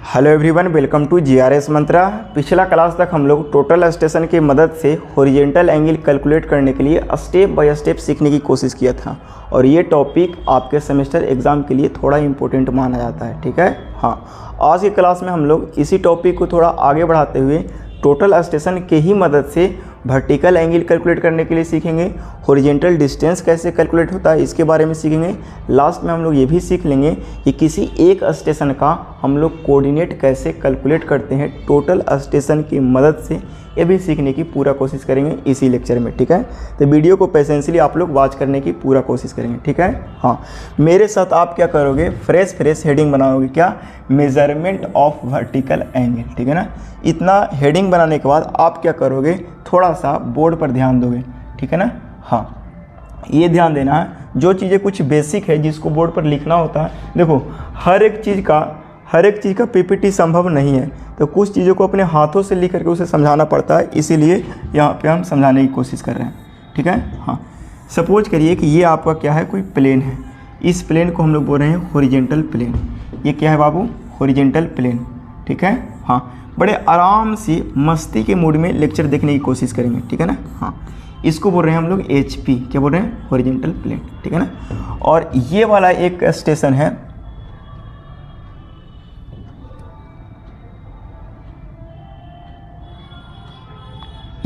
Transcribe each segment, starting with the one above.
Hello everyone, welcome to GRS Mantra. पिछला class तक हम लोग टोटल स्टेशन की मदद से हॉरिजॉन्टल एंगल कैलकुलेट करने के लिए स्टेप बाय स्टेप सीखने की कोशिश किया था और ये टॉपिक आपके सेमेस्टर एग्ज़ाम के लिए थोड़ा इम्पोर्टेंट माना जाता है। ठीक है, हाँ। आज की क्लास में हम लोग इसी टॉपिक को थोड़ा आगे बढ़ाते हुए टोटल स्टेशन के ही मदद से वर्टिकल एंगल कैलकुलेट करने के लिए सीखेंगे। हॉरिजॉन्टल डिस्टेंस कैसे कैलकुलेट होता है इसके बारे में सीखेंगे। लास्ट में हम लोग ये भी सीख लेंगे कि किसी एक स्टेशन का हम लोग कोऑर्डिनेट कैसे कैलकुलेट करते हैं टोटल स्टेशन की मदद से। ये भी सीखने की पूरा कोशिश करेंगे इसी लेक्चर में। ठीक है, तो वीडियो को पेशेंसली आप लोग वॉच करने की पूरा कोशिश करेंगे। ठीक है, हाँ। मेरे साथ आप क्या करोगे, फ्रेश हेडिंग बनाओगे। क्या? Measurement of vertical angle. ठीक है ना। इतना हेडिंग बनाने के बाद आप क्या करोगे, थोड़ा सा बोर्ड पर ध्यान दोगे। ठीक है ना। हाँ, ये ध्यान देना है जो चीज़ें कुछ बेसिक है जिसको बोर्ड पर लिखना होता है। देखो, हर एक चीज़ का पीपीटी संभव नहीं है, तो कुछ चीज़ों को अपने हाथों से लिख करके उसे समझाना पड़ता है, इसीलिए यहाँ पे हम समझाने की कोशिश कर रहे हैं। ठीक है, हाँ। सपोज करिए कि ये आपका क्या है, कोई प्लेन है। इस प्लेन को हम लोग बोल रहे हैं हॉरिजॉन्टल प्लेन। ये क्या है बाबू? Horizontal plane. ठीक है, हाँ। बड़े आराम से मस्ती के मूड में लेक्चर देखने की कोशिश करेंगे। ठीक है ना, हाँ। इसको बोल रहे हैं हम लोग HP। क्या बोल रहे हैं? Horizontal plane. ठीक है ना। और ये वाला एक स्टेशन है,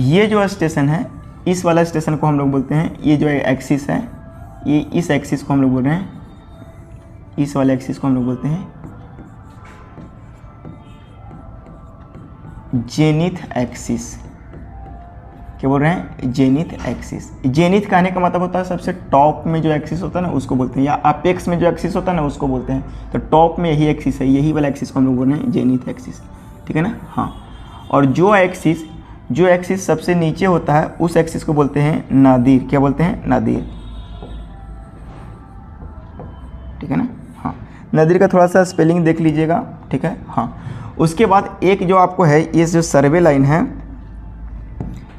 ये जो स्टेशन है, इस वाला स्टेशन को हम लोग बोलते हैं, ये जो एक्सिस है, ये इस एक्सिस को हम लोग बोल रहे हैं, इस वाले एक्सिस को हम लोग बोलते हैं जेनिथ एक्सिस। क्या बोल रहे हैं? Zenith axis. जेनिथ कहने का मतलब होता है सबसे टॉप में जो एक्सिस होता है ना उसको बोलते हैं, या अपेक्स में जो एक्सिस होता है ना उसको बोलते हैं। तो टॉप में यही एक्सिस है, यही वाला एक्सिस को हम लोग बोल रहे हैं जेनिथ एक्सिस। ठीक है ना, हाँ। और जो एक्सिस सबसे नीचे होता है उस एक्सिस को बोलते हैं नादिर। क्या बोलते हैं? नादिर। ठीक है ना, हाँ। नादिर का थोड़ा सा स्पेलिंग देख लीजिएगा। ठीक है, हाँ। उसके बाद एक जो आपको है, ये जो सर्वे लाइन है,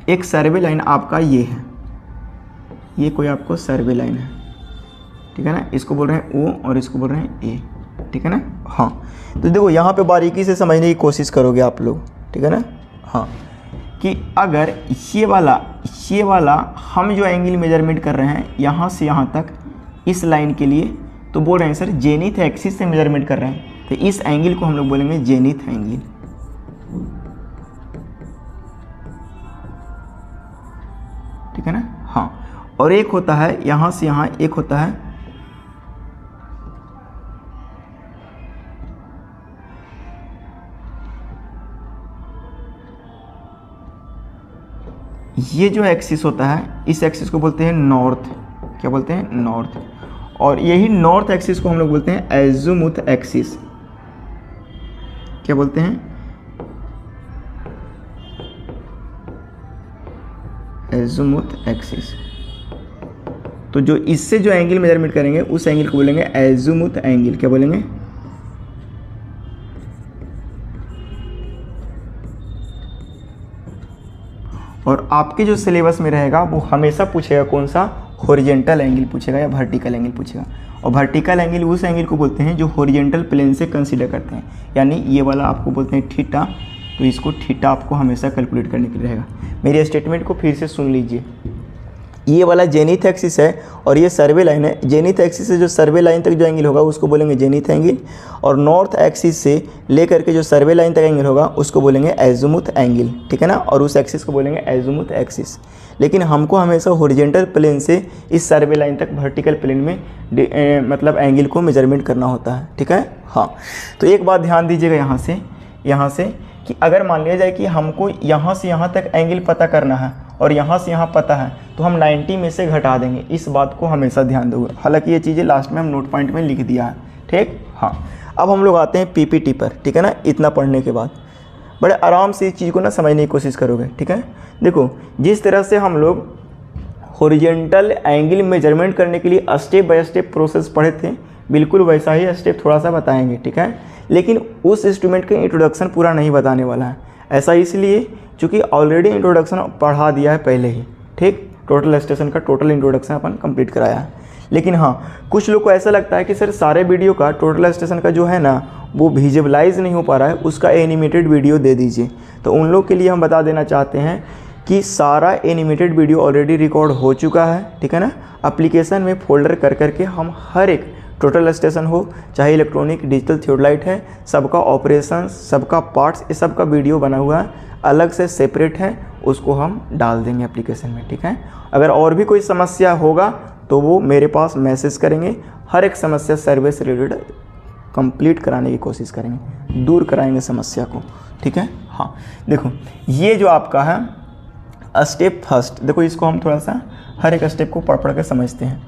एक सर्वे लाइन आपका ये है, ये कोई आपको सर्वे लाइन है। ठीक है ना, इसको बोल रहे हैं O और इसको बोल रहे हैं A। ठीक है ना, हाँ। तो देखो यहाँ पे बारीकी से समझने की कोशिश करोगे आप लोग। ठीक है ना, हाँ। कि अगर ये वाला हम जो एंगल मेजरमेंट कर रहे हैं यहाँ से यहाँ तक इस लाइन के लिए, तो बोल रहे हैं सर जेनिथ एक्सिस से मेजरमेंट कर रहे हैं, तो इस एंगल को हम लोग बोलेंगे जेनिथ एंगल। ठीक है ना, हाँ। और एक होता है यहाँ से यहाँ, एक होता है ये जो एक्सिस होता है, इस एक्सिस को बोलते हैं नॉर्थ। क्या बोलते हैं? नॉर्थ। और यही नॉर्थ एक्सिस को हम लोग बोलते हैं एज़ुमुथ एक्सिस। क्या बोलते हैं? एज़ुमुथ एक्सिस। तो जो इससे जो एंगल मेजरमेंट करेंगे उस एंगल को बोलेंगे एज़ुमुथ एंगल। क्या बोलेंगे? और आपके जो सिलेबस में रहेगा वो हमेशा पूछेगा कौन सा? हॉरिजॉन्टल एंगल पूछेगा या वर्टिकल एंगल पूछेगा। और वर्टिकल एंगल उस एंगल को बोलते हैं जो हॉरिजॉन्टल प्लेन से कंसीडर करते हैं, यानी ये वाला आपको बोलते हैं थीटा। तो इसको थीटा आपको हमेशा कैलकुलेट करने के लिए रहेगा। मेरी स्टेटमेंट को फिर से सुन लीजिए। ये वाला जेनिथ एक्सिस है और ये सर्वे लाइन है। जेनिथ एक्सिस से जो सर्वे लाइन तक जो एंगल होगा उसको बोलेंगे जेनिथ एंगल, और नॉर्थ एक्सिस से लेकर के जो सर्वे लाइन तक एंगल होगा उसको बोलेंगे एज़ुमुथ एंगल। ठीक है ना, और उस एक्सिस को बोलेंगे एज़ुमुथ एक्सिस। लेकिन हमको हमेशा हॉरिजॉन्टल प्लेन से इस सर्वे लाइन तक वर्टिकल प्लेन में मतलब एंगल को मेजरमेंट करना होता है। ठीक है, हाँ। तो एक बात ध्यान दीजिएगा यहाँ से कि अगर मान लिया जाए कि हमको यहाँ से यहाँ तक एंगल पता करना है और यहाँ से यहाँ पता है, तो हम 90 में से घटा देंगे। इस बात को हमेशा ध्यान दोगे। हालांकि ये चीज़ें लास्ट में हम नोट पॉइंट में लिख दिया है। ठीक, हाँ। अब हम लोग आते हैं PPT पर। ठीक है ना, इतना पढ़ने के बाद बड़े आराम से इस चीज़ को ना समझने की कोशिश करोगे। ठीक है, देखो, जिस तरह से हम लोग हॉरिजॉन्टल एंगल मेजरमेंट करने के लिए स्टेप बाय स्टेप प्रोसेस पढ़े थे, बिल्कुल वैसा ही स्टेप थोड़ा सा बताएंगे। ठीक है, लेकिन उस इंस्ट्रूमेंट का इंट्रोडक्शन पूरा नहीं बताने वाला है। ऐसा इसलिए क्योंकि ऑलरेडी इंट्रोडक्शन पढ़ा दिया है पहले ही। ठीक, टोटल स्टेशन का टोटल इंट्रोडक्शन अपन कंप्लीट कराया है। लेकिन हाँ, कुछ लोग को ऐसा लगता है कि सर सारे वीडियो का टोटल स्टेशन का जो है ना वो विजुअलाइज नहीं हो पा रहा है, उसका एनिमेटेड वीडियो दे दीजिए। तो उन लोग के लिए हम बता देना चाहते हैं कि सारा एनिमेटेड वीडियो ऑलरेडी रिकॉर्ड हो चुका है, ठीक है ना। एप्लीकेशन में फोल्डर कर करके हम हर एक टोटल स्टेशन हो चाहे इलेक्ट्रॉनिक डिजिटल थियोडलाइट है, सबका ऑपरेशन, सबका पार्ट्स, ये सब का वीडियो बना हुआ है, अलग से सेपरेट है, उसको हम डाल देंगे एप्लीकेशन में, ठीक है। अगर और भी कोई समस्या होगा तो वो मेरे पास मैसेज करेंगे, हर एक समस्या सर्वे से रिलेटेड कंप्लीट कराने की कोशिश करेंगे, दूर कराएंगे समस्या को, ठीक है। हाँ देखो, ये जो आपका है स्टेप फर्स्ट, देखो इसको हम थोड़ा सा हर एक स्टेप को पढ़ पढ़ कर समझते हैं।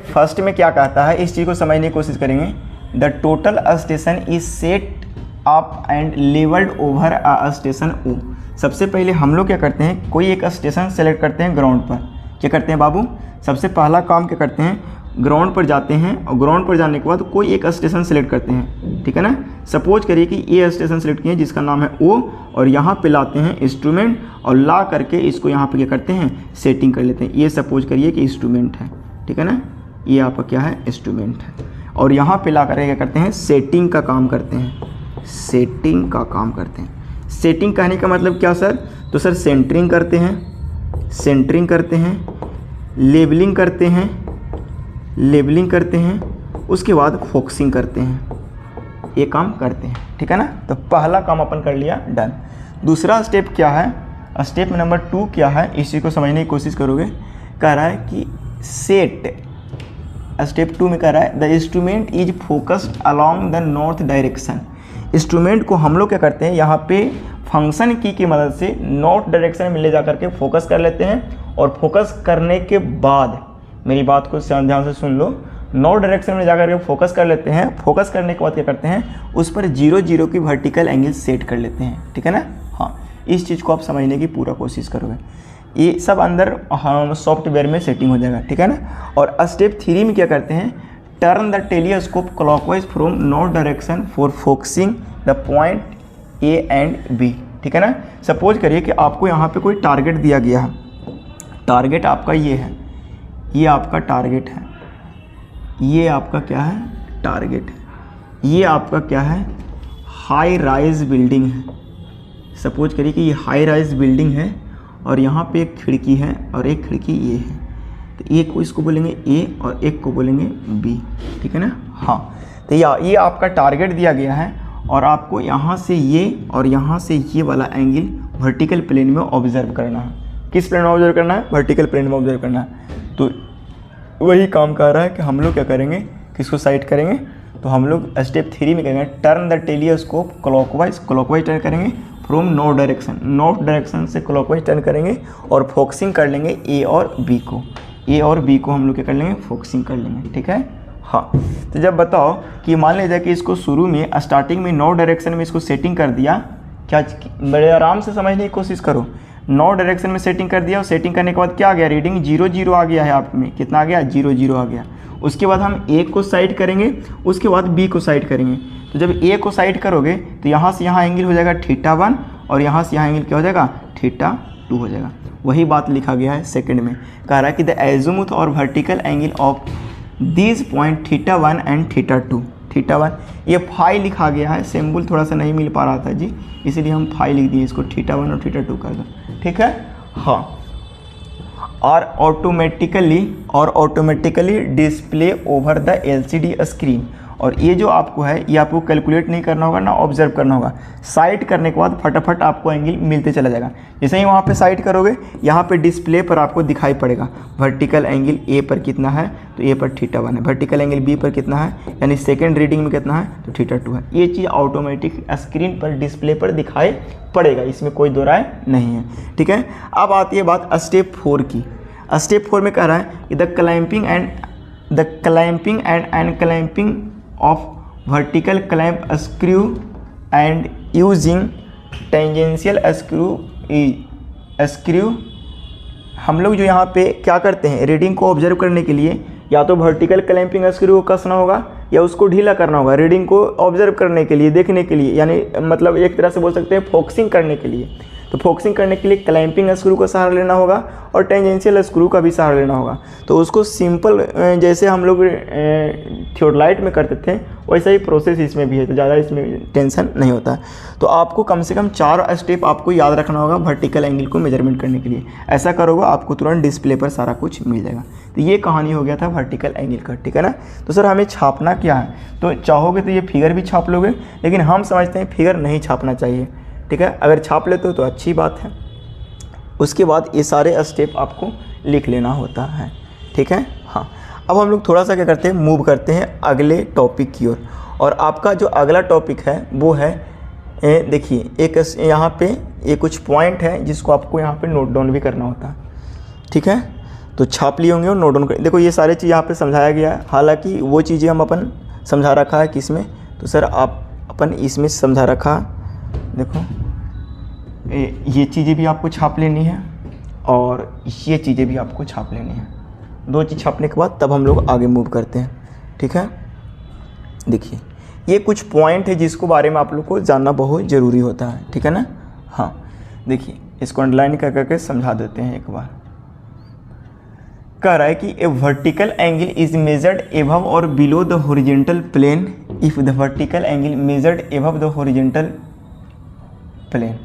फर्स्ट में क्या कहता है, इस चीज़ को समझने की कोशिश करेंगे। The total station is set up and levelled over a station O. सबसे पहले हम लोग क्या करते हैं, कोई एक स्टेशन सेलेक्ट करते हैं ग्राउंड पर। क्या करते हैं बाबू, सबसे पहला काम क्या करते हैं, ग्राउंड पर जाते हैं और ग्राउंड पर जाने के बाद कोई एक स्टेशन सेलेक्ट करते हैं, ठीक है ना। सपोज करिए कि ये स्टेशन सेलेक्ट किए जिसका नाम है ओ, और यहाँ पे लाते हैं इंस्ट्रूमेंट और ला करके इसको यहाँ पे क्या करते हैं, सेटिंग कर लेते हैं। ये सपोज करिए कि इंस्ट्रूमेंट है, ठीक है ना, ये आपका क्या है, इंस्ट्रूमेंट है। और यहाँ पे ला करके क्या करते हैं, सेटिंग का काम करते हैं, सेटिंग का काम करते हैं। सेटिंग कहने का मतलब क्या सर, तो सर सेंटरिंग करते हैं, सेंटरिंग करते हैं, लेबलिंग करते हैं, लेबलिंग करते हैं, उसके बाद फोकसिंग करते हैं, ये काम करते हैं, ठीक है ना। तो पहला काम अपन कर लिया, डन। दूसरा स्टेप क्या है, स्टेप नंबर 2 क्या है, इसी को समझने की कोशिश करोगे। कह रहा है कि सेट, स्टेप 2 में कह रहा है the instrument is focused along the north direction. Instrument को हम लोग क्या करते हैं, यहाँ पे फंक्शन की मदद से नॉर्थ डायरेक्शन में ले जा करके फोकस कर लेते हैं, और फोकस करने के बाद, मेरी बात को ध्यान से सुन लो, नॉर्थ डायरेक्शन में जाकर के फोकस कर लेते हैं। फोकस करने के बाद क्या करते हैं, उस पर 0 0 की वर्टिकल एंगल सेट कर लेते हैं, ठीक है ना। हाँ, इस चीज़ को आप समझने की पूरा कोशिश करोगे, ये सब अंदर हम सॉफ्टवेयर में सेटिंग हो जाएगा, ठीक है ना। और स्टेप 3 में क्या करते हैं, turn the telescope clockwise from north direction for focusing the point A and B, ठीक है ना। सपोज करिए कि आपको यहाँ पे कोई टारगेट दिया गया है, टारगेट आपका ये है, ये आपका टारगेट है, ये आपका क्या है, टारगेट है, ये आपका क्या है, हाई राइज बिल्डिंग है। सपोज करिए कि ये हाई राइज बिल्डिंग है और यहाँ पे एक खिड़की है और एक खिड़की ये है, तो एक को इसको बोलेंगे ए और एक को बोलेंगे बी, ठीक है ना। हाँ, तो ये आपका टारगेट दिया गया है और आपको यहाँ से ये और यहाँ से ये वाला एंगल वर्टिकल प्लेन में ऑब्जर्व करना है। किस प्लेन में ऑब्जर्व करना है, वर्टिकल प्लेन में ऑब्जर्व करना है। तो वही काम कर रहा है कि हम लोग क्या करेंगे, किसको साइड करेंगे, तो हम लोग स्टेप 3 में करेंगे turn the telescope clockwise, clockwise turn करेंगे from north direction, north direction से क्लॉकवाइज टर्न करेंगे और फोकसिंग कर लेंगे ए और बी को, ए और बी को हम लोग क्या कर लेंगे, फोकसिंग कर लेंगे, ठीक है। हाँ, तो जब बताओ कि मान लीजिए कि इसको शुरू में स्टार्टिंग में नॉर्थ डायरेक्शन में इसको सेटिंग कर दिया, क्या बड़े आराम से समझने की कोशिश करो। नॉर्थ डायरेक्शन में सेटिंग कर दिया और सेटिंग करने के बाद क्या आ गया, रीडिंग 0 0 आ गया है आप में, कितना आ गया, 0 0 आ गया। उसके बाद हम ए को साइड करेंगे, उसके बाद बी को साइड करेंगे। तो जब ए को साइड करोगे तो यहाँ से यहाँ एंगल हो जाएगा θ1 और यहाँ से यहाँ एंगल क्या हो जाएगा, θ2 हो जाएगा। वही बात लिखा गया है सेकंड में, कह रहा है कि द एज़ीमुथ और vertical angle of this point θ1 and θ2, θ1 ये फाई लिखा गया है, सिंबल थोड़ा सा नहीं मिल पा रहा था जी, इसीलिए हम फाई लिख दिए, इसको θ1 और θ2 कर दो, ठीक है। हाँ, और automatically display over the LCD screen. और ये जो आपको है, ये आपको कैलकुलेट नहीं करना होगा ना, ऑब्जर्व करना होगा। साइट करने के बाद फटाफट आपको एंगल मिलते चला जाएगा। जैसे ही वहाँ पे साइट करोगे, यहाँ पे डिस्प्ले पर आपको दिखाई पड़ेगा वर्टिकल एंगल ए पर कितना है, तो ए पर θ1 है, वर्टिकल एंगल बी पर कितना है, यानी सेकेंड रीडिंग में कितना है, तो θ2 है। ये चीज़ ऑटोमेटिक स्क्रीन पर डिस्प्ले पर दिखाई पड़ेगा, इसमें कोई दो राय नहीं है, ठीक है। अब आती है बात स्टेप 4 की। स्टेप 4 में कह रहा है कि the clamping and unclamping of vertical clamp screw and using tangential screw। हम लोग जो यहाँ पे क्या करते हैं, रीडिंग को ऑब्जर्व करने के लिए या तो वर्टिकल क्लैंपिंग स्क्रू को कसना होगा या उसको ढीला करना होगा, रीडिंग को ऑब्जर्व करने के लिए, देखने के लिए, यानी मतलब एक तरह से बोल सकते हैं फोकसिंग करने के लिए। तो फोकसिंग करने के लिए क्लैंपिंग स्क्रू का सहारा लेना होगा और टेंजेंशियल स्क्रू का भी सहारा लेना होगा। तो उसको सिंपल जैसे हम लोग थियोडोलाइट में करते थे वैसा ही प्रोसेस इसमें भी है, तो ज़्यादा इसमें टेंशन नहीं होता है। तो आपको कम से कम 4 स्टेप आपको याद रखना होगा वर्टिकल एंगल को मेजरमेंट करने के लिए। ऐसा करोगे आपको तुरंत डिस्प्ले पर सारा कुछ मिल जाएगा। तो ये कहानी हो गया था वर्टिकल एंगल का, ठीक है ना। तो सर हमें छापना क्या है, तो चाहोगे तो ये फिगर भी छाप लोगे, लेकिन हम समझते हैं फिगर नहीं छापना चाहिए, ठीक है। अगर छाप लेते हो तो अच्छी बात है। उसके बाद ये सारे स्टेप आपको लिख लेना होता है, ठीक है। हाँ, अब हम लोग थोड़ा सा क्या करते हैं, मूव करते हैं अगले टॉपिक की ओर। और आपका जो अगला टॉपिक है वो है देखिए, एक यहाँ पे ये कुछ पॉइंट है जिसको आपको यहाँ पे नोट डाउन भी करना होता है, ठीक है। तो छाप लिए होंगे और नोट डाउन कर, देखो ये सारी चीज़ यहाँ पे समझाया गया है। हालांकि वो चीज़ें हम अपन समझा रखा है किसमें, तो सर आप अपन इसमें समझा रखा, देखो ये चीज़ें भी आपको छाप लेनी है और ये चीज़ें भी आपको छाप लेनी है। 2 चीज़ छापने के बाद तब हम लोग आगे मूव करते हैं, ठीक है। देखिए ये कुछ पॉइंट है जिसको बारे में आप लोग को जानना बहुत ज़रूरी होता है, ठीक है ना। हाँ देखिए, इसको अंडरलाइन कर करके समझा देते हैं एक बार। कह रहा है कि a vertical angle is measured above और below the horizontal plane if the vertical angle measured above the horizontal plane.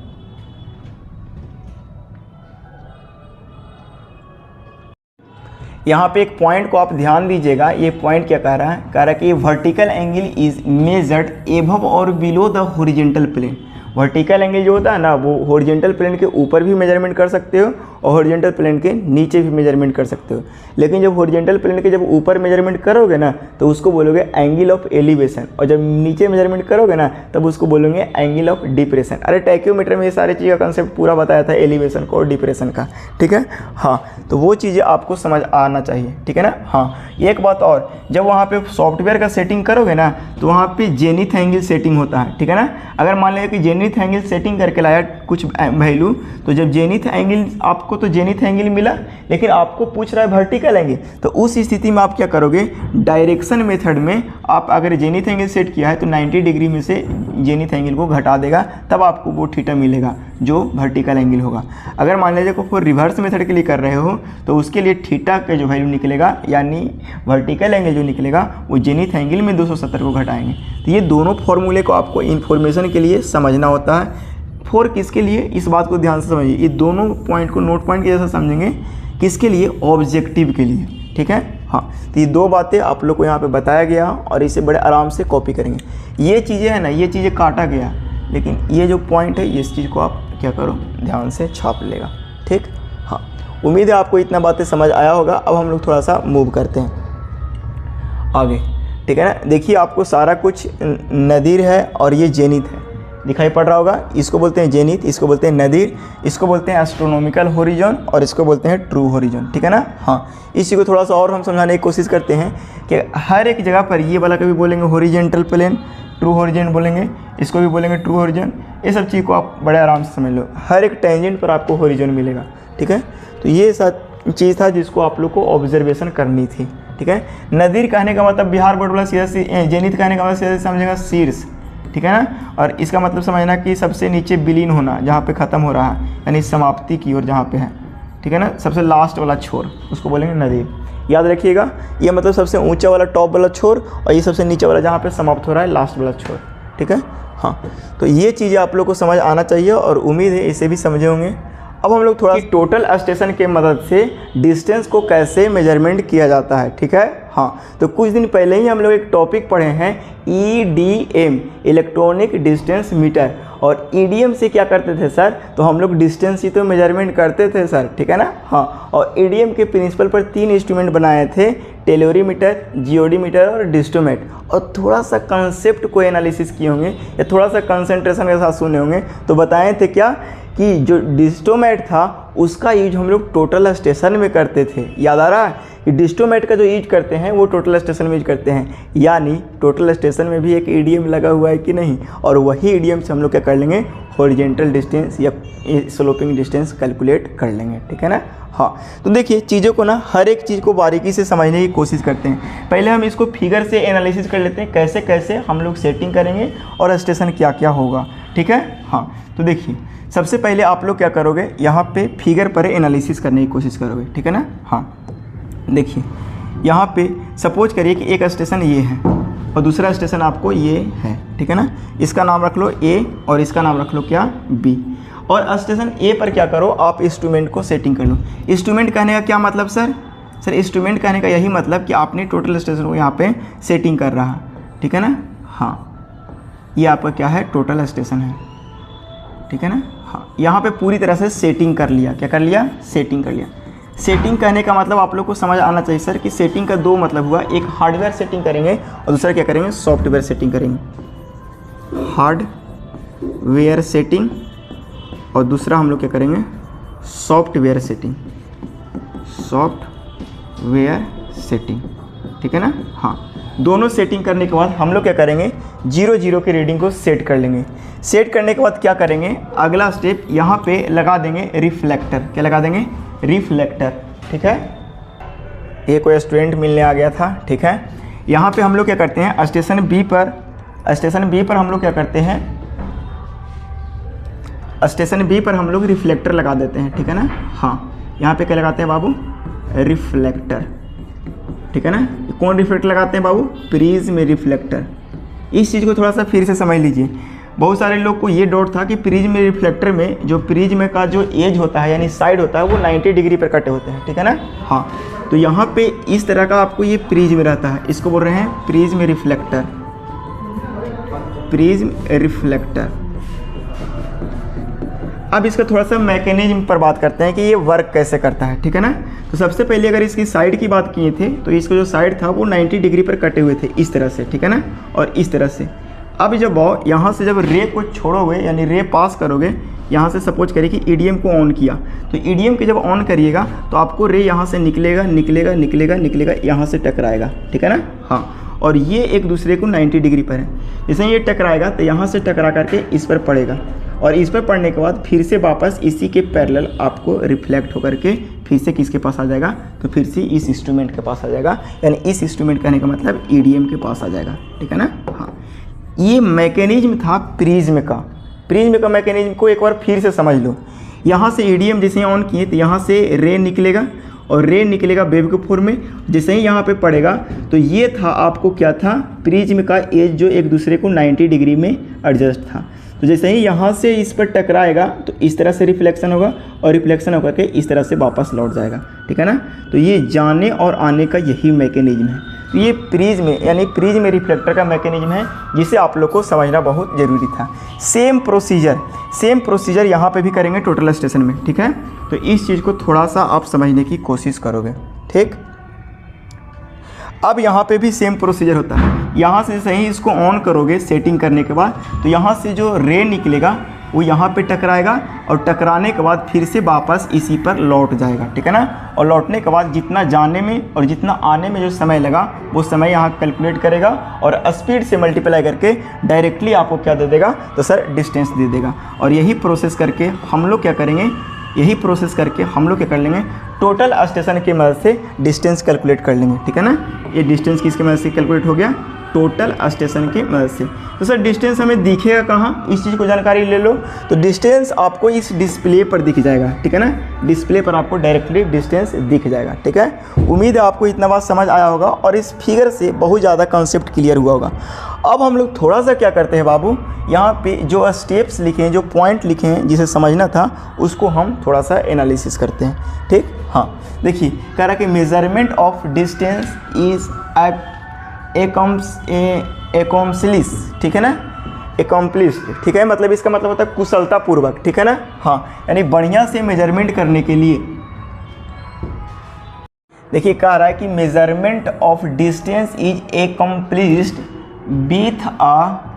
यहाँ पे एक पॉइंट को आप ध्यान दीजिएगा। ये पॉइंट क्या कह रहा है, कह रहा है कि vertical angle is measured above और below the horizontal plane. Vertical angle जो होता है ना, वो हॉरिजॉन्टल प्लेन के ऊपर भी मेजरमेंट कर सकते हो और हॉरिजॉन्टल प्लेन के नीचे भी मेजरमेंट कर सकते हो। लेकिन जब हॉरिजॉन्टल प्लेन के जब ऊपर मेजरमेंट करोगे ना तो उसको बोलोगे एंगल ऑफ एलिवेशन, और जब नीचे मेजरमेंट करोगे ना तब उसको बोलोगे एंगल ऑफ डिप्रेशन। अरे टैक्योमीटर में ये सारी चीज़ का कंसेप्ट पूरा बताया था, एलिवेशन को और डिप्रेशन का, ठीक है। हाँ, तो वो चीज़ें आपको समझ आना चाहिए, ठीक है ना। हाँ, एक बात और, जब वहाँ पे सॉफ्टवेयर का सेटिंग करोगे ना तो वहाँ पे जेनिथ एंगल सेटिंग होता है, ठीक है ना। अगर मान लिया कि जेनिथ एंगल सेटिंग करके लाया कुछ वैल्यू, तो जब जेनिथ एंगल आपको तो जेनिथ एंगल मिला, लेकिन आपको पूछ रहा है वर्टिकल एंगल, तो उस स्थिति में आप क्या करोगे, डायरेक्शन मेथड में आप अगर जेनिथ एंगल सेट किया है तो 90 डिग्री में से जेनिथ एंगल को घटा देगा, तब आपको वो थीटा मिलेगा जो वर्टिकल एंगल होगा। अगर मान लीजिए को रिवर्स मेथड के लिए कर रहे हो तो उसके लिए थीटा का जो वैल्यू निकलेगा, यानी वर्टिकल एंगल जो निकलेगा वो जेनिथ एंगल में 270 को घटाएंगे। तो ये दोनों फॉर्मूले को आपको इन्फॉर्मेशन के लिए समझना होता है। फॉर किसके लिए, इस बात को ध्यान से समझिए। ये दोनों पॉइंट को नोट पॉइंट के जैसा समझेंगे, किसके लिए, ऑब्जेक्टिव के लिए, ठीक है। हाँ, तो ये 2 बातें आप लोग को यहाँ पे बताया गया और इसे बड़े आराम से कॉपी करेंगे। ये चीज़ें है ना, ये चीज़ें काटा गया, लेकिन ये जो पॉइंट है इस चीज़ को आप क्या करो, ध्यान से छाप लेगा, ठीक। हाँ, उम्मीद है आपको इतना बातें समझ आया होगा। अब हम लोग थोड़ा सा मूव करते हैं आगे, ठीक है ना। देखिए आपको सारा कुछ नदीर है और ये जेनिथ है, दिखाई पड़ रहा होगा। इसको बोलते हैं जेनिथ, इसको बोलते हैं नदीर, इसको बोलते हैं एस्ट्रोनॉमिकल होरिजॉन और इसको बोलते हैं ट्रू होरिजॉन, ठीक है ना। हाँ, इसी को थोड़ा सा और हम समझाने की कोशिश करते हैं कि हर एक जगह पर ये वाला कभी बोलेंगे हॉरिजॉन्टल प्लेन, ट्रू होरिजॉन बोलेंगे, इसको भी बोलेंगे ट्रू होरिजॉन। ये सब चीज़ को आप बड़े आराम से समझ लो, हर एक टेंजेंट पर आपको होरिजॉन मिलेगा, ठीक है। तो ये सब चीज़ था जिसको आप लोग को ऑब्जर्वेशन करनी थी, ठीक है। नदीर कहने का मतलब बिहार बोर्ड वाला सीधा, जेनिथ कहने का मतलब सीधा समझेगा शीर्ष, ठीक है ना। और इसका मतलब समझना कि सबसे नीचे विलीन होना, जहाँ पे ख़त्म हो रहा है, यानी समाप्ति की ओर जहाँ पे है, ठीक है ना। सबसे लास्ट वाला छोर उसको बोलेंगे नदीर, याद रखिएगा। ये मतलब सबसे ऊंचा वाला टॉप वाला छोर, और ये सबसे नीचे वाला जहाँ पे समाप्त हो रहा है लास्ट वाला छोर, ठीक है। हाँ, तो ये चीज़ें आप लोग को समझ आना चाहिए और उम्मीद है इसे भी समझे होंगे। अब हम लोग थोड़ा टोटल स्टेशन के मदद से डिस्टेंस को कैसे मेजरमेंट किया जाता है, ठीक है। हाँ, तो कुछ दिन पहले ही हम लोग एक टॉपिक पढ़े हैं EDM, इलेक्ट्रॉनिक डिस्टेंस मीटर। और EDM से क्या करते थे सर, तो हम लोग डिस्टेंस ही तो मेजरमेंट करते थे सर, ठीक है ना। हाँ, और EDM के प्रिंसिपल पर 3 इंस्ट्रूमेंट बनाए थे, टेलोरीमीटर, जियोडीमीटर और डिस्टोमेट। और थोड़ा सा कंसेप्ट को एनालिसिस किए होंगे या थोड़ा सा कंसंट्रेशन के साथ सुने होंगे, तो बताए थे क्या कि जो डिस्टोमेट था उसका यूज हम लोग टोटल स्टेशन में करते थे। याद आ रहा है कि डिस्टोमेट का जो यूज करते हैं वो टोटल स्टेशन में यूज करते हैं, यानी टोटल स्टेशन में भी एक EDM लगा हुआ है कि नहीं। और वही EDM से हम लोग क्या कर लेंगे, हॉरिजेंटल डिस्टेंस या स्लोपिंग डिस्टेंस कैलकुलेट कर लेंगे, ठीक है ना। हाँ, तो देखिए चीज़ों को ना हर एक चीज़ को बारीकी से समझने की कोशिश करते हैं। पहले हम इसको फिगर से एनालिसिस कर लेते हैं, कैसे कैसे हम लोग सेटिंग करेंगे और स्टेशन क्या क्या होगा, ठीक है। हाँ, तो देखिए सबसे पहले आप लोग क्या करोगे, यहाँ पे फिगर पर एनालिसिस करने की कोशिश करोगे, ठीक है ना। हाँ, देखिए यहाँ पे सपोज करिए कि एक स्टेशन ये है और दूसरा स्टेशन आपको ये है, ठीक है ना। इसका नाम रख लो ए और इसका नाम रख लो क्या, बी। और स्टेशन ए पर क्या करो, आप इंस्ट्रूमेंट को सेटिंग कर लो। इंस्ट्रूमेंट कहने का क्या मतलब सर इंस्ट्रूमेंट कहने का यही मतलब कि आपने टोटल स्टेशन को यहाँ पे सेटिंग कर रहा, ठीक है ना। हाँ, ये आपका क्या है, टोटल स्टेशन है, ठीक है ना। हाँ, यहाँ पे पूरी तरह से सेटिंग कर लिया, क्या कर लिया, सेटिंग कर लिया। सेटिंग कहने का मतलब आप लोग को समझ आना चाहिए सर कि सेटिंग का दो मतलब हुआ, एक हार्डवेयर सेटिंग करेंगे और दूसरा क्या करेंगे, सॉफ्टवेयर सेटिंग करेंगे। हार्डवेयर सेटिंग और दूसरा हम लोग क्या करेंगे, सॉफ्टवेयर सेटिंग, सॉफ्टवेयर सेटिंग, ठीक है ना। हाँ, दोनों सेटिंग करने के बाद हम लोग क्या करेंगे, 0 के रीडिंग को सेट कर लेंगे। सेट करने के बाद क्या करेंगे, अगला स्टेप यहाँ पे लगा देंगे रिफ्लेक्टर। क्या लगा देंगे, रिफ्लेक्टर, ठीक है। ये कोई स्टूडेंट मिलने आ गया था, ठीक है। यहाँ पे हम लोग क्या करते हैं, स्टेशन बी पर हम लोग क्या करते हैं, स्टेशन बी पर हम लोग रिफ्लेक्टर लगा देते हैं, ठीक है ना। हाँ, यहाँ पे क्या लगाते हैं बाबू, रिफ्लेक्टर, ठीक है ना। कौन रिफ्लेक्टर लगाते हैं बाबू, प्रिज्म रिफ्लेक्टर। इस चीज़ को थोड़ा सा फिर से समझ लीजिए। बहुत सारे लोग को ये डाउट था कि प्रिज्म रिफ्लेक्टर में जो प्रिज्म का जो एज होता है यानी साइड होता है वो 90 डिग्री पर कटे होते हैं, ठीक है ना। हाँ, तो यहाँ पे इस तरह का आपको ये प्रिज्म रहता है, इसको बोल रहे हैं प्रिज्म रिफ्लेक्टर, प्रिज्म रिफ्लेक्टर। अब इसका थोड़ा सा मैकेनिज्म पर बात करते हैं कि ये वर्क कैसे करता है, ठीक है ना। तो सबसे पहले अगर इसकी साइड की बात किए थे तो इसका जो साइड था वो 90 डिग्री पर कटे हुए थे इस तरह से, ठीक है ना, और इस तरह से। अब जब यहाँ से जब रे को छोड़ोगे यानी रे पास करोगे, यहाँ से सपोज करिए कि ईडीएम को ऑन किया, तो ईडीएम के जब ऑन करिएगा तो आपको रे यहाँ से निकलेगा निकलेगा निकलेगा निकलेगा, यहाँ से टकराएगा, ठीक है ना। हाँ, और ये एक दूसरे को 90 डिग्री पर है। जैसे ये टकराएगा तो यहाँ से टकरा करके इस पर पड़ेगा और इस पर पड़ने के बाद फिर से वापस इसी के पैरेलल आपको रिफ्लेक्ट होकर के फिर से किसके पास आ जाएगा, तो फिर से इस इंस्ट्रूमेंट के पास आ जाएगा, यानी इस इंस्ट्रूमेंट कहने का मतलब ईडीएम के पास आ जाएगा, ठीक है ना। हाँ, ये मैकेनिज्म था प्रिज्म का मैकेनिज्म को एक बार फिर से समझ लो। यहाँ से ईडीएम जैसे ऑन किए तो यहाँ से रे निकलेगा और रे निकलेगा वेव के फॉर्म में, जैसे ही यहाँ पे पड़ेगा तो ये था आपको क्या था, प्रिज्म का एज जो एक दूसरे को 90 डिग्री में एडजस्ट था। तो जैसे ही यहाँ से इस पर टकराएगा तो इस तरह से रिफ्लेक्शन होगा और रिफ्लेक्शन होकर के इस तरह से वापस लौट जाएगा, ठीक है ना। तो ये जाने और आने का यही मैकेनिज्म है। तो ये प्रिज्म यानी प्रिज्म रिफ्लेक्टर का मैकेनिज्म है जिसे आप लोग को समझना बहुत ज़रूरी था। सेम प्रोसीजर यहाँ पे भी करेंगे टोटल स्टेशन में, ठीक है। तो इस चीज़ को थोड़ा सा आप समझने की कोशिश करोगे, ठीक। अब यहाँ पे भी सेम प्रोसीजर होता है। यहाँ से जैसे ही इसको ऑन करोगे सेटिंग करने के बाद तो यहाँ से जो रे निकलेगा वो यहाँ पे टकराएगा और टकराने के बाद फिर से वापस इसी पर लौट जाएगा, ठीक है ना। और लौटने के बाद जितना जाने में और जितना आने में जो समय लगा वो समय यहाँ कैलकुलेट करेगा और स्पीड से मल्टीप्लाई करके डायरेक्टली आपको क्या दे देगा, तो सर डिस्टेंस दे देगा। और यही प्रोसेस करके हम लोग क्या करेंगे, क्या कर लेंगे, टोटल स्टेशन की मदद से डिस्टेंस कैलकुलेट कर लेंगे, ठीक है ना। ये डिस्टेंस किसकी मदद से कैलकुलेट हो गया, टोटल स्टेशन की मदद से। तो सर डिस्टेंस हमें दिखेगा कहाँ, इस चीज़ को जानकारी ले लो। तो डिस्टेंस आपको इस डिस्प्ले पर दिख जाएगा, ठीक है ना। डिस्प्ले पर आपको डायरेक्टली डिस्टेंस दिख जाएगा, ठीक है। उम्मीद है आपको इतना बात समझ आया होगा और इस फिगर से बहुत ज़्यादा कंसेप्ट क्लियर हुआ होगा। अब हम लोग थोड़ा सा क्या करते हैं बाबू, यहाँ पे जो स्टेप्स लिखे हैं, जो पॉइंट लिखे हैं जिसे समझना था उसको हम थोड़ा सा एनालिसिस करते हैं, ठीक। हाँ, देखिए कह रहा कि measurement of distance is accomplish, ठीक है ना, एकम्प्लिश्ड, ठीक है। मतलब इसका मतलब होता है कुशलतापूर्वक, ठीक है ना। हाँ, यानी बढ़िया से मेजरमेंट करने के लिए देखिए कह रहा है कि measurement of distance is accomplished with a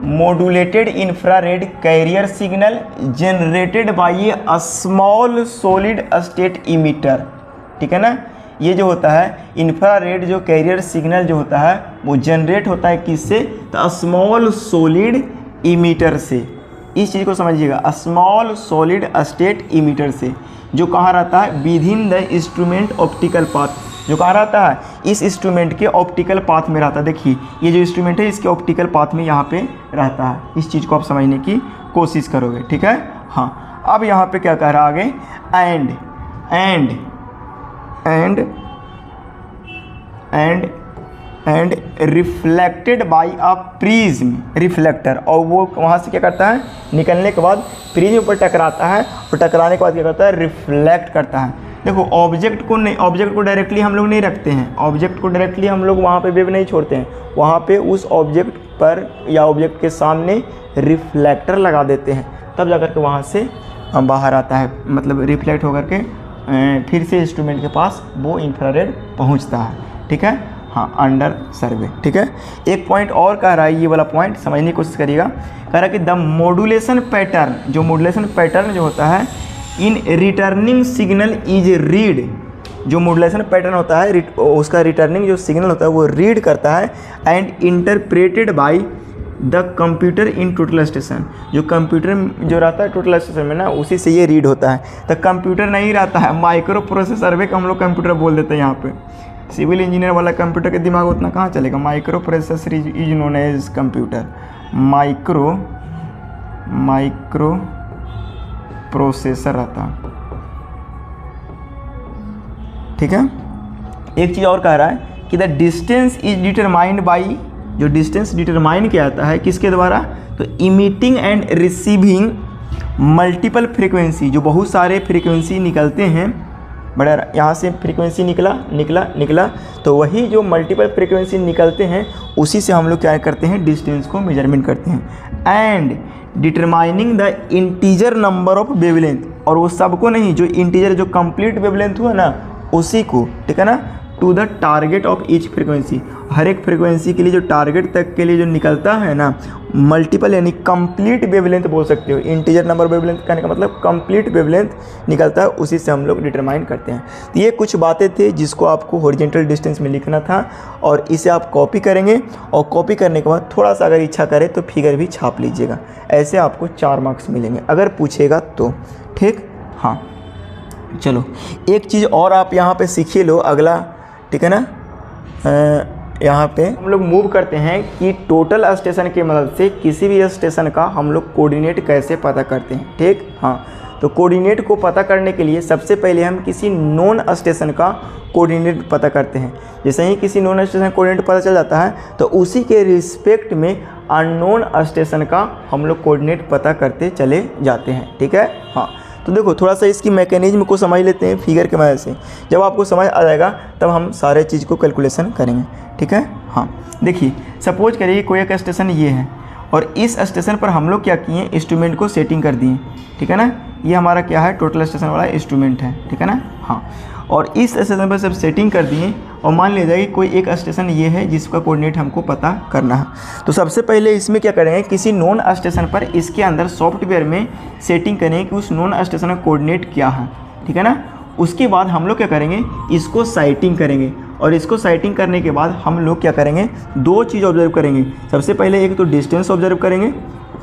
modulated infrared carrier signal generated by a small solid state emitter, ठीक है ना। ये जो होता है इंफ्रारेड जो कैरियर सिग्नल जो होता है वो जनरेट होता है किससे, तो स्मॉल सॉलिड इमीटर से। इस चीज़ को समझिएगा, स्मॉल सॉलिड स्टेट इमीटर से, जो कहाँ रहता है, with in the instrument optical path, जो कहाँ रहता है, इस इंस्ट्रूमेंट के ऑप्टिकल पाथ में रहता है। देखिए ये जो इंस्ट्रूमेंट है इसके ऑप्टिकल पाथ में यहाँ पे रहता है। इस चीज़ को आप समझने की कोशिश करोगे, ठीक है। हाँ, अब यहाँ पे क्या कह रहा है आगे, and reflected by a prism reflector, और वो वहाँ से क्या करता है, निकलने के बाद प्रिज्म पर टकराता है, और टकराने के बाद क्या करता है, रिफ्लेक्ट करता है। देखो ऑब्जेक्ट को डायरेक्टली हम लोग नहीं रखते हैं, ऑब्जेक्ट को डायरेक्टली हम लोग वहाँ पे वेव नहीं छोड़ते हैं, वहाँ पे उस ऑब्जेक्ट पर या ऑब्जेक्ट के सामने रिफ्लेक्टर लगा देते हैं, तब जाकर के वहाँ से बाहर आता है, मतलब रिफ्लेक्ट होकर के फिर से इंस्ट्रूमेंट के पास वो इंफ्रारेड पहुँचता है, ठीक है। हाँ, अंडर सर्वे, ठीक है। एक पॉइंट और कह रहा है, ये वाला पॉइंट समझने की कोशिश करिएगा। कह रहा है कि द मॉड्यूलेशन पैटर्न, जो मॉड्यूलेशन पैटर्न जो होता है इन रिटर्निंग सिग्नल इज रीड, जो मॉड्यूलेशन पैटर्न होता है उसका रिटर्निंग जो सिग्नल होता है वो रीड करता है, and interpreted by the computer in total station, जो कंप्यूटर जो रहता है टोटल स्टेशन में ना, उसी से ये रीड होता है। तो कंप्यूटर नहीं रहता है, माइक्रो प्रोसेसर भी हम लोग कंप्यूटर बोल देते हैं यहाँ पे। सिविल इंजीनियर वाला कंप्यूटर के दिमाग उतना कहाँ चलेगा, micro processor is known as computer, micro processor रहता है, ठीक है। एक चीज़ और कह रहा है कि the distance is determined by, जो डिस्टेंस डिटरमाइन किया जाता है किसके द्वारा, तो emitting and receiving multiple frequency, जो बहुत सारे फ्रीक्वेंसी निकलते हैं, बड़ा यहाँ से फ्रीक्वेंसी निकला, तो वही जो मल्टीपल फ्रीक्वेंसी निकलते हैं उसी से हम लोग क्या करते हैं, डिस्टेंस को मेजरमेंट करते हैं। And determining the integer number of wavelength, और वो सबको नहीं, जो इंटीजर जो कंप्लीट वेवलेंथ हुआ ना उसी को, ठीक है ना, to the target of each frequency, हर एक फ्रीक्वेंसी के लिए जो टारगेट तक के लिए जो निकलता है ना, मल्टीपल यानी कंप्लीट वेवलेंथ बोल सकते हो। इंटीजर नंबर वेवलेंथ कहने का मतलब कंप्लीट वेवलेंथ निकलता है, उसी से हम लोग डिटरमाइन करते हैं। तो ये कुछ बातें थी जिसको आपको हॉरिजॉन्टल डिस्टेंस में लिखना था, और इसे आप कॉपी करेंगे, और कॉपी करने के बाद थोड़ा सा अगर इच्छा करे तो फिगर भी छाप लीजिएगा, ऐसे आपको 4 मार्क्स मिलेंगे अगर पूछेगा तो, ठीक। हाँ चलो, एक चीज़ और आप यहाँ पे सीखिए लो अगला, ठीक है ना। यहाँ पे हम लोग मूव करते हैं कि टोटल स्टेशन की मदद से किसी भी स्टेशन का हम लोग कोऑर्डिनेट कैसे पता करते हैं, ठीक। हाँ, तो कोऑर्डिनेट को पता करने के लिए सबसे पहले हम किसी नॉन स्टेशन का कोऑर्डिनेट पता करते हैं। जैसे ही किसी नॉन स्टेशन कोऑर्डिनेट पता चल जाता है तो उसी के रिस्पेक्ट में अननोन स्टेशन का हम लोग कोऑर्डिनेट पता करते चले जाते हैं, ठीक है। हाँ, तो देखो थोड़ा सा इसकी मैकेनिज्म को समझ लेते हैं फिगर के मदद से। जब आपको समझ आ जाएगा तब हम सारे चीज़ को कैलकुलेशन करेंगे, ठीक है। हाँ, देखिए सपोज करिए कोई एक स्टेशन ये है, और इस स्टेशन पर हम लोग क्या किए, इंस्ट्रूमेंट को सेटिंग कर दिए, ठीक है ना। ये हमारा क्या है, टोटल स्टेशन वाला इंस्ट्रूमेंट है, ठीक है ना। हाँ, और इस स्टेशन पर सब सेटिंग कर दिए, और मान लीजिए कि कोई एक स्टेशन ये है जिसका कोऑर्डिनेट हमको पता करना है। तो सबसे पहले इसमें क्या करेंगे, किसी नॉन स्टेशन पर इसके अंदर सॉफ्टवेयर में सेटिंग करेंगे कि उस नॉन स्टेशन का कोऑर्डिनेट क्या है, ठीक है ना। उसके बाद हम लोग क्या करेंगे, इसको साइटिंग करेंगे, और इसको साइटिंग करने के बाद हम लोग क्या करेंगे, 2 चीज़ ऑब्जर्व करेंगे। सबसे पहले एक तो डिस्टेंस ऑब्जर्व करेंगे,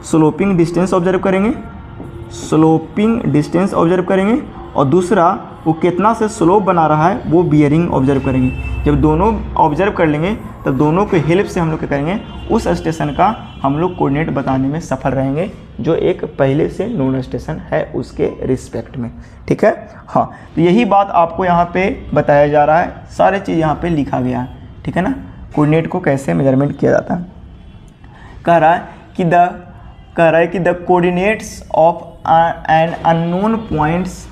स्लोपिंग डिस्टेंस ऑब्जर्व करेंगे, और दूसरा वो कितना से स्लोप बना रहा है वो बियरिंग ऑब्जर्व करेंगे। जब दोनों ऑब्जर्व कर लेंगे तब दोनों के हेल्प से हम लोग क्या करेंगे, उस स्टेशन का हम लोग कोऑर्डिनेट बताने में सफल रहेंगे जो एक पहले से नॉन स्टेशन है उसके रिस्पेक्ट में, ठीक है। हाँ, तो यही बात आपको यहाँ पे बताया जा रहा है, सारे चीज़ यहाँ पे लिखा गया है, ठीक है ना। कोऑर्डिनेट को कैसे मेजरमेंट किया जाता है, कह रहा है कि the coordinates of an unknown points,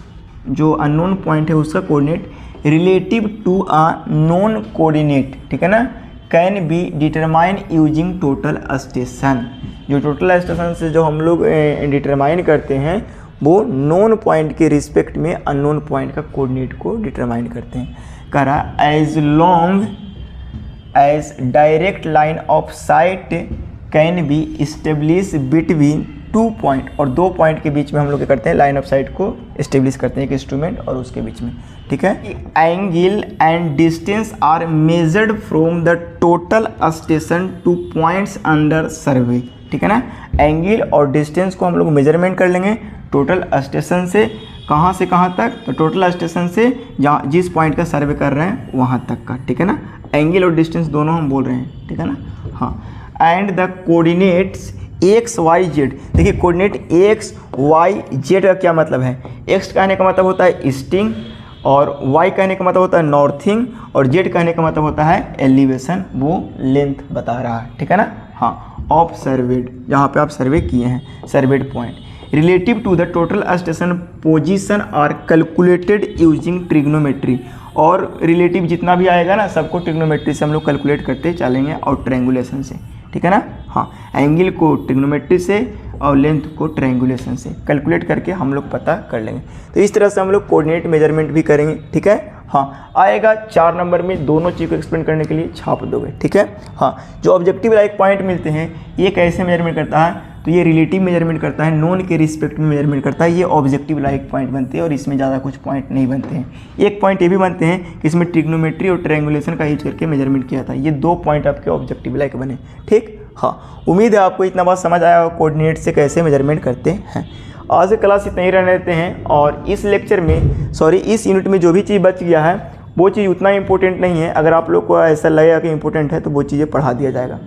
जो अननोन पॉइंट है उसका coordinate relative to a known coordinate, ठीक है ना, can be determine using total station. जो टोटल स्टेशन से जो हम लोग डिटरमाइन करते हैं वो नोन पॉइंट के रिस्पेक्ट में अननोन पॉइंट का कोऑर्डिनेट को डिटरमाइन करते हैं। कह रहा as long as direct line of sight can be establish between 2 point, और 2 पॉइंट के बीच में हम लोग क्या करते हैं, लाइन ऑफ साइट को इस्टेब्लिश करते हैं, एक इंस्ट्रूमेंट और उसके बीच में, ठीक है। Angle and distance are measured from the total station to points under survey, ठीक है ना। एंगल और डिस्टेंस को हम लोग मेजरमेंट कर लेंगे टोटल स्टेशन से, कहाँ से कहाँ तक, तो टोटल स्टेशन से जहाँ जिस पॉइंट का सर्वे कर रहे हैं वहाँ तक का, ठीक है ना। एंगल और डिस्टेंस दोनों हम बोल रहे हैं, ठीक है ना। हाँ, and the coordinates X Y Z. देखिए कोऑर्डिनेट एक्स वाई जेड का क्या मतलब है। एक्स कहने का मतलब होता है ईस्टिंग, और वाई कहने का मतलब होता है नॉर्थिंग, और जेड कहने का मतलब होता है एलिवेशन, वो लेंथ बता रहा है, ठीक है ना। हाँ, ऑफ सर्वेड, जहाँ पे आप सर्वे किए हैं, surveyed point relative to the total station position are calculated using trigonometry. और रिलेटिव जितना भी आएगा ना सबको ट्रिग्नोमेट्री से हम लोग कैलकुलेट करते चलेंगे और ट्रायंगुलेशन से, ठीक है ना। हाँ, एंगल को ट्रिग्नोमेट्री से और लेंथ को ट्रायंगुलेशन से कैलकुलेट करके हम लोग पता कर लेंगे। तो इस तरह से हम लोग कोऑर्डिनेट मेजरमेंट भी करेंगे, ठीक है। हाँ, आएगा 4 नंबर में, दोनों चीज़ को एक्सप्लेन करने के लिए छाप दोगे, ठीक है। हाँ, जो ऑब्जेक्टिव लाइक पॉइंट मिलते हैं ये कैसे मेजरमेंट करता है, तो ये रिलेटिव मेजरमेंट करता है, नोन के रिस्पेक्ट में मेजरमेंट करता है, ये ऑब्जेक्टिव लाइक पॉइंट बनते हैं और इसमें ज़्यादा कुछ पॉइंट नहीं बनते हैं। एक पॉइंट ये भी बनते हैं कि इसमें ट्रिग्नोमेट्री और ट्रायंगुलेशन का यूज करके मेजरमेंट किया था, ये 2 पॉइंट आपके ऑब्जेक्टिव लाइक बने, ठीक। हाँ, उम्मीद है आपको इतना बात समझ आया होगा कोऑर्डिनेट से कैसे मेजरमेंट करते हैं। आज की क्लास इतना ही रहने देते हैं, और इस लेक्चर में इस यूनिट में जो भी चीज़ बच गया है वो चीज़ उतना इंपॉर्टेंट नहीं है। अगर आप लोग को ऐसा लगेगा कि इंपॉर्टेंट है तो वो चीज़ें पढ़ा दिया जाएगा।